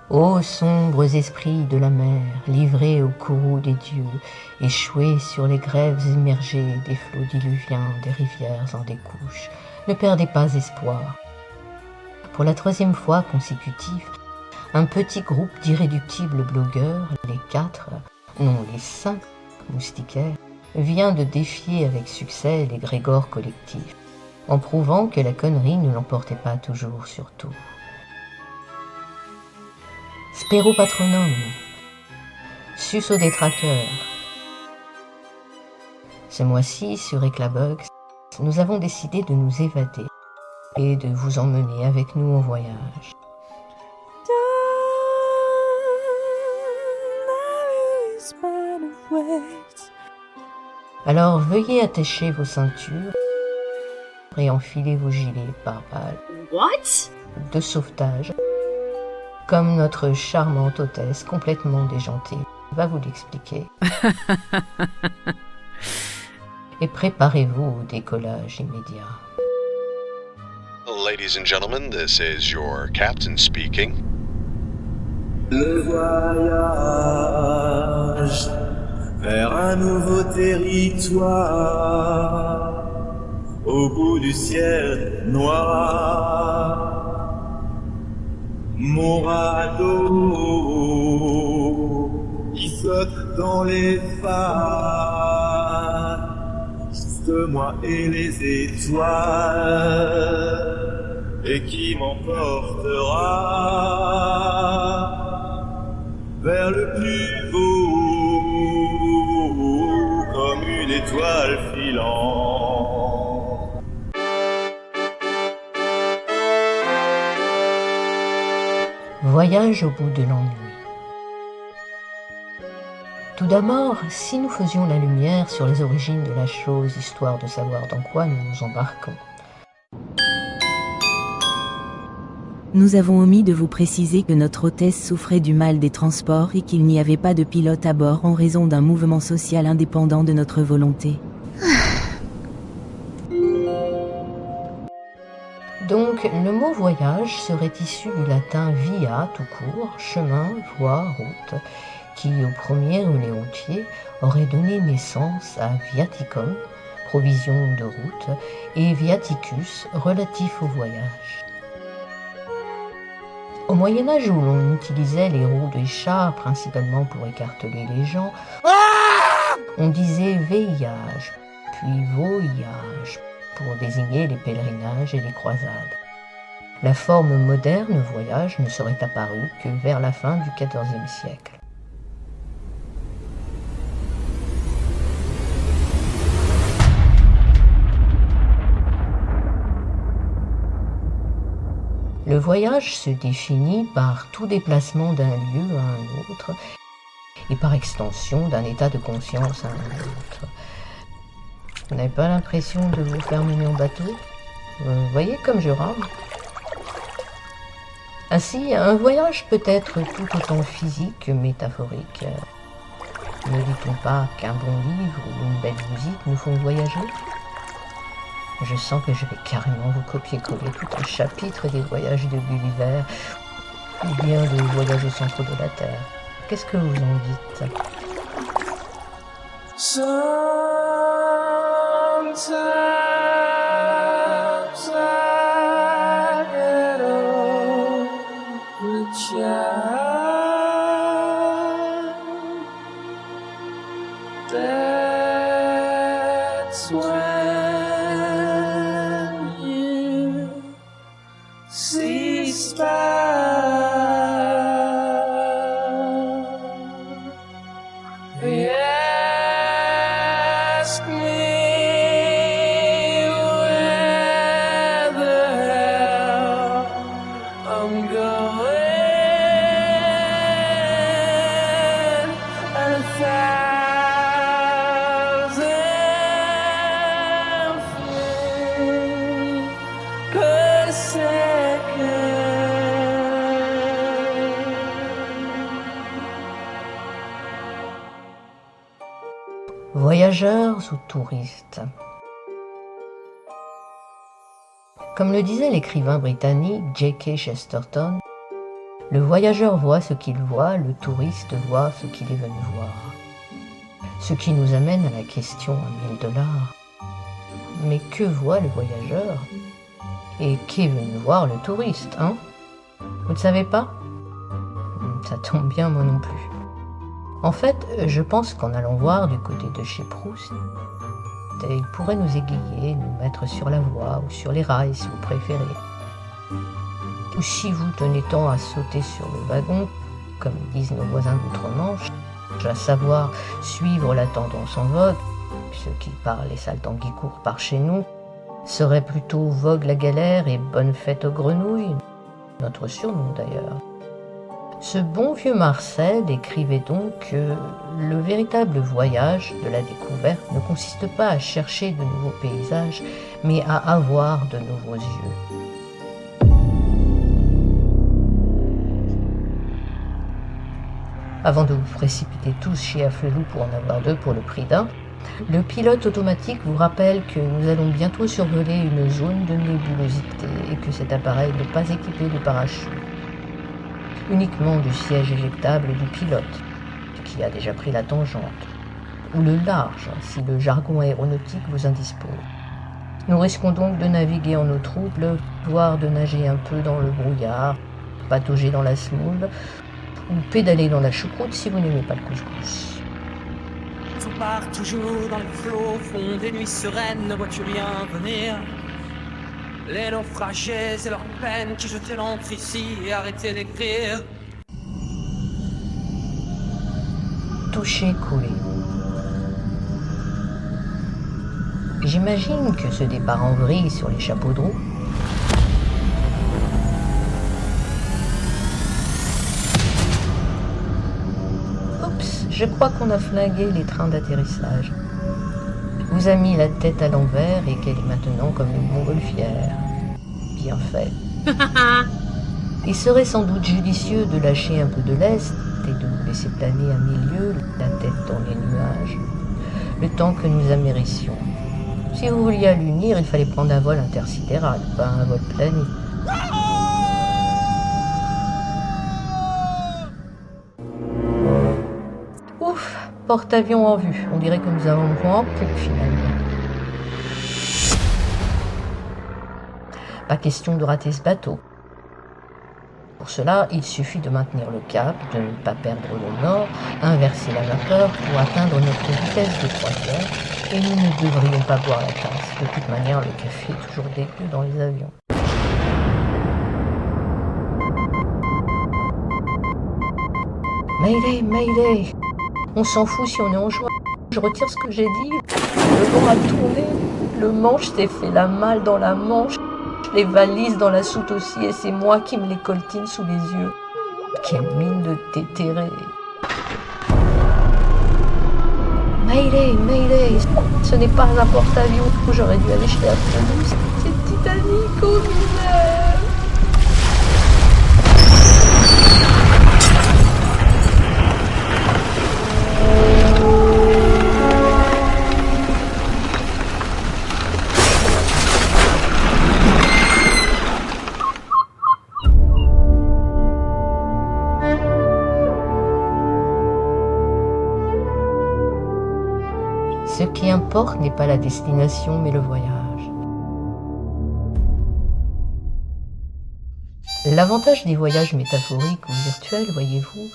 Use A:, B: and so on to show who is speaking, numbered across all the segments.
A: Ô sombres esprits de la mer, livrés au courroux des dieux, échoués sur les grèves immergées des flots diluviens des rivières en découche, ne perdez pas espoir. Pour la 3e fois consécutive, un petit groupe d'irréductibles blogueurs, les 4, non les 5 moustiquaires, vient de défier avec succès les Grégores collectifs, en prouvant que la connerie ne l'emportait pas toujours sur tout. Spero Patronum, sus aux détraqueurs. Ce mois-ci, sur Eclabox, nous avons décidé de nous évader et de vous emmener avec nous en voyage. Alors veuillez attacher vos ceintures et enfiler vos gilets pare-balles de sauvetage, comme notre charmante hôtesse complètement déjantée va vous l'expliquer. Et préparez-vous au décollage immédiat.
B: Ladies and gentlemen, this is your captain speaking.
C: Le voyage vers un nouveau territoire, au bout du ciel noir. Mon radeau qui saute dans les phares, juste moi et les étoiles, et qui m'emportera vers le plus beau, comme une étoile filante.
A: Voyage au bout de l'ennui. Tout d'abord, si nous faisions la lumière sur les origines de la chose, histoire de savoir dans quoi nous nous embarquons.
D: Nous avons omis de vous préciser que notre hôtesse souffrait du mal des transports et qu'il n'y avait pas de pilote à bord en raison d'un mouvement social indépendant de notre volonté.
A: Donc, le mot voyage serait issu du latin via, tout court, chemin, voie, route, qui, au premier Léontier, aurait donné naissance à viaticum, provision de route, et viaticus, relatif au voyage. Au Moyen-Âge, où l'on utilisait les roues des chars principalement pour écarteler les gens, on disait veillage, puis voyage, pour désigner les pèlerinages et les croisades. La forme moderne voyage ne serait apparue que vers la fin du XIVe siècle. Le voyage se définit par tout déplacement d'un lieu à un autre et par extension d'un état de conscience à un autre. Vous n'avez pas l'impression de vous faire mener en bateau ? Vous voyez comme je rame ? Ainsi, un voyage peut être tout autant physique que métaphorique. Ne dit-on pas qu'un bon livre ou une belle musique nous font voyager ? Je sens que je vais carrément vous copier-coller tout un chapitre des voyages de Gulliver ou bien de Voyage au centre de la Terre. Qu'est-ce que vous en dites ?
C: Sometimes I get over the child. That's when you cease by. They ask me where the hell I'm going, and 1,000 flee per second.
A: Voyageurs ou touristes ? Comme le disait l'écrivain britannique J.K. Chesterton, Le voyageur voit ce qu'il voit, le touriste voit ce qu'il est venu voir. Ce qui nous amène à la question à 1000 $. Mais que voit le voyageur? Et qu'est venu voir le touriste, hein? Vous ne savez pas? Ça tombe bien, moi non plus. En fait, je pense qu'en allant voir du côté de chez Proust, il pourrait nous aiguiller, nous mettre sur la voie ou sur les rails si vous préférez. Ou si vous tenez tant à sauter sur le wagon, comme disent nos voisins d'outre-Manche, à savoir suivre la tendance en vogue, ce qui par les sales temps qui courent par chez nous, serait plutôt vogue la galère et bonne fête aux grenouilles, notre surnom d'ailleurs. Ce bon vieux Marcel écrivait donc que le véritable voyage de la découverte ne consiste pas à chercher de nouveaux paysages, mais à avoir de nouveaux yeux. Avant de vous précipiter tous chez Afflelou pour en avoir deux pour le prix d'un, le pilote automatique vous rappelle que nous allons bientôt survoler une zone de nébulosité et que cet appareil n'est pas équipé de parachute. Uniquement du siège éjectable du pilote, qui a déjà pris la tangente, ou le large, si le jargon aéronautique vous indispose. Nous risquons donc de naviguer en eau trouble, voire de nager un peu dans le brouillard, patauger dans la semoule, ou pédaler dans la choucroute si vous n'aimez pas le couscous.
C: On part toujours dans le flot, au fond des nuits sereines, ne vois-tu rien venir? Les naufragés et leurs peines qui jetaient l'encre ici et arrêtaient d'écrire.
A: Toucher, couler. J'imagine que ce départ en vrille sur les chapeaux de roue je crois qu'on a flingué les trains d'atterrissage. Vous a mis la tête à l'envers et qu'elle est maintenant comme une montgolfière. Bien fait. Il serait sans doute judicieux de lâcher un peu de lest et de nous laisser planer à milieu, la tête dans les nuages, le temps que nous amérissions. Si vous vouliez l'unir, il fallait prendre un vol intersidéral, pas un vol planique. Ouf, porte-avions en vue. On dirait que nous avons le vent en poupe finalement. Pas question de rater ce bateau. Pour cela, il suffit de maintenir le cap, de ne pas perdre le nord, inverser la vapeur pour atteindre notre vitesse de croisière, et nous ne devrions pas boire la tasse. De toute manière, le café est toujours dégueu dans les avions. Mayday, Mayday! On s'en fout si on est en joie. Je retire ce que j'ai dit. Le vent a tourné. Le manche s'est fait la malle dans la manche. Les valises dans la soute aussi. Et c'est moi qui me les coltine sous les yeux. Quelle mine de tétéré. Mayday, Mayday. Ce n'est pas un porte-avions. J'aurais dû aller jeter à fond. C'est Titanic, oh misère. Ce qui importe n'est pas la destination, mais le voyage. L'avantage des voyages métaphoriques ou virtuels, voyez-vous,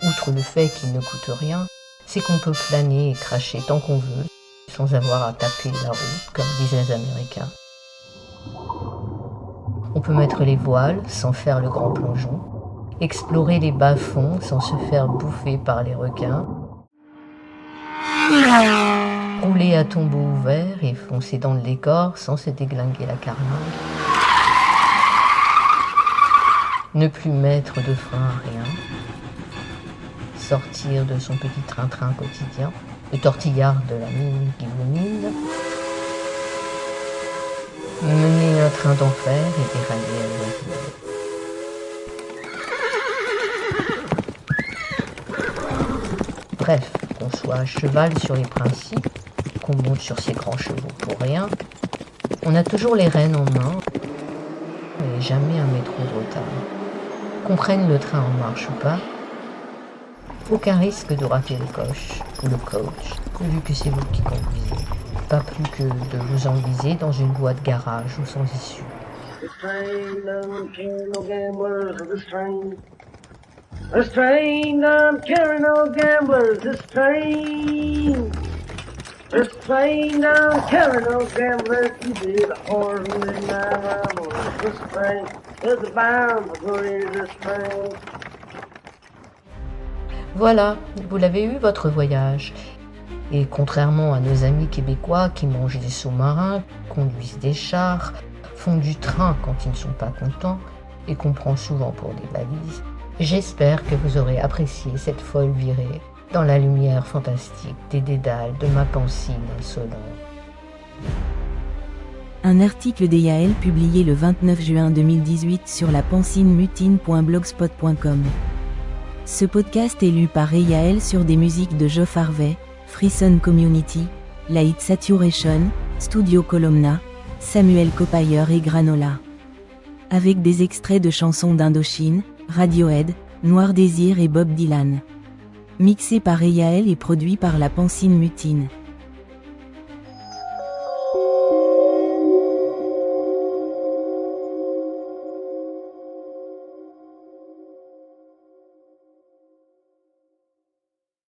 A: outre le fait qu'ils ne coûtent rien, c'est qu'on peut planer et cracher tant qu'on veut, sans avoir à taper la route, comme disent les Américains. On peut mettre les voiles sans faire le grand plongeon, explorer les bas-fonds sans se faire bouffer par les requins, rouler à tombeau ouvert et foncer dans le décor sans se déglinguer la carlingue. Ne plus mettre de frein à rien. Sortir de son petit train-train quotidien, le tortillard de la mine qui vous mine. Mener un train d'enfer et dérailler à loisir. Bref, qu'on soit à cheval sur les principes, qu'on monte sur ses grands chevaux pour rien, on a toujours les rênes en main et jamais un métro de retard. Qu'on prenne le train en marche ou pas, aucun risque de rater le coche ou le coach, pourvu que c'est vous qui conduisez. Pas plus que de vous enliser dans une voie de garage ou sans issue.
E: This train don't carry no gamblers, this train. This train don't carry no gamblers, this train. This train don't carry no gamblers, you be the horse and the this train is bound to go in this train.
A: Voilà, vous l'avez eu votre voyage. Et contrairement à nos amis québécois qui mangent des sous-marins, conduisent des chars, font du train quand ils ne sont pas contents et qu'on prend souvent pour des valises, j'espère que vous aurez apprécié cette folle virée dans la lumière fantastique des dédales de ma pansine insolente.
D: Un article d'Eyaël publié le 29 juin 2018 sur lapansinemutine.blogspot.com. Ce podcast est lu par Eyaël sur des musiques de Geoff Harvey, Freeson Community, Light Saturation, Studio Columna, Samuel Copayer et Granola. Avec des extraits de chansons d'Indochine, Radiohead, Noir Désir et Bob Dylan. Mixé par Eyaël et produit par La Pansine Mutine.